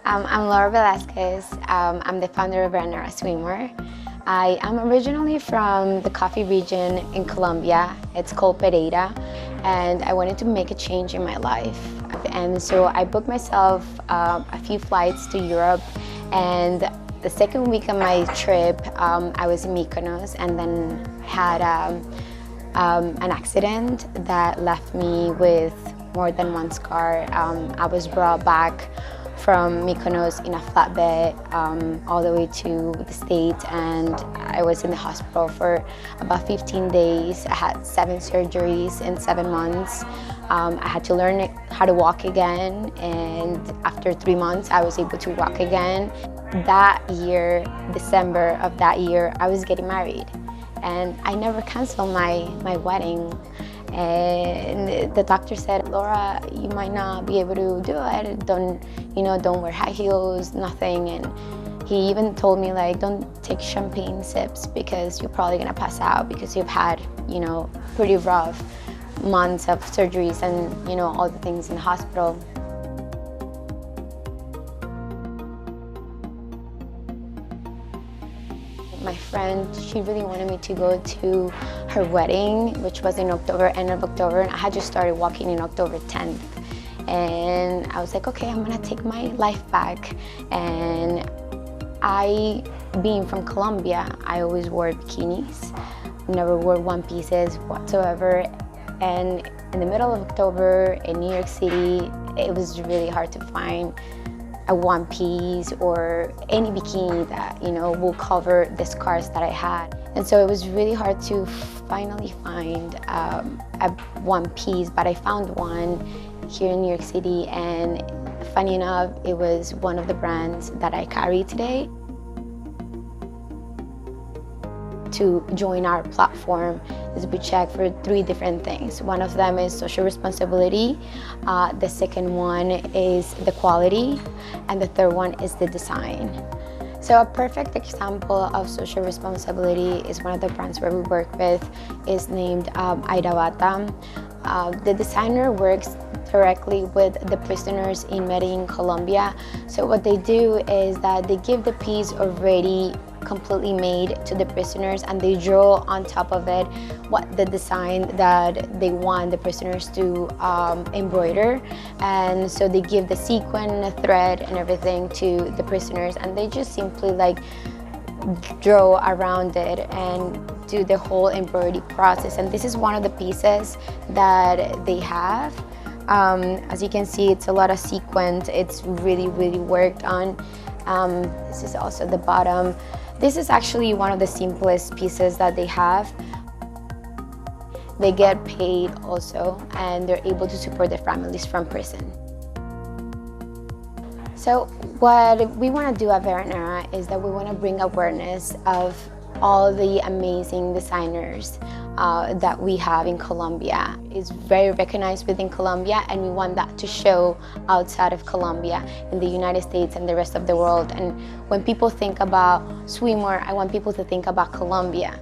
I'm Laura Velasquez. I'm the founder of Veranera Swimwear. I am originally from the coffee region in Colombia. It's called Pereira, and I wanted to make a change in my life. And so I booked myself a few flights to Europe, and the second week of my trip, I was in Mykonos and then had an accident that left me with more than one scar. I was brought back from Mykonos in a flatbed all the way to the States, and I was in the hospital for about 15 days. I had 7 surgeries in 7 months. I had to learn how to walk again, and after 3 months I was able to walk again. That year, December of that year, I was getting married, and I never canceled my wedding. And the doctor said, Laura, you might not be able to do it. Don't wear high heels, nothing. And he even told me, like, don't take champagne sips because you're probably gonna pass out because you've had, pretty rough months of surgeries and, all the things in the hospital. My friend, she really wanted me to go to her wedding, which was in October, end of October, and I had just started walking in October 10th. And I was like, okay, I'm gonna take my life back. And being from Colombia, I always wore bikinis, never wore one pieces whatsoever. And in the middle of October in New York City, it was really hard to find a one piece or any bikini that will cover the scars that I had. And so it was really hard to finally find a one piece, but I found one here in New York City, and funny enough, it was one of the brands that I carry today. To join our platform is we check for 3 different things. One of them is social responsibility, the second one is the quality, and the third one is the design. So a perfect example of social responsibility is one of the brands where we work with is named Bata. The designer works directly with the prisoners in Medellin, Colombia. So what they do is that they give the piece already completely made to the prisoners, and they draw on top of it what the design that they want the prisoners to embroider. And so they give the sequin, the thread, and everything to the prisoners, and they just simply draw around it and do the whole embroidery process. And this is one of the pieces that they have. As you can see, it's a lot of sequins. It's really, really worked on. This is also the bottom. This is actually one of the simplest pieces that they have. They get paid also, and they're able to support their families from prison. So what we want to do at Veranera is that we want to bring awareness of all the amazing designers that we have in Colombia. It's very recognized within Colombia, and we want that to show outside of Colombia, in the United States and the rest of the world. And when people think about swimwear, I want people to think about Colombia.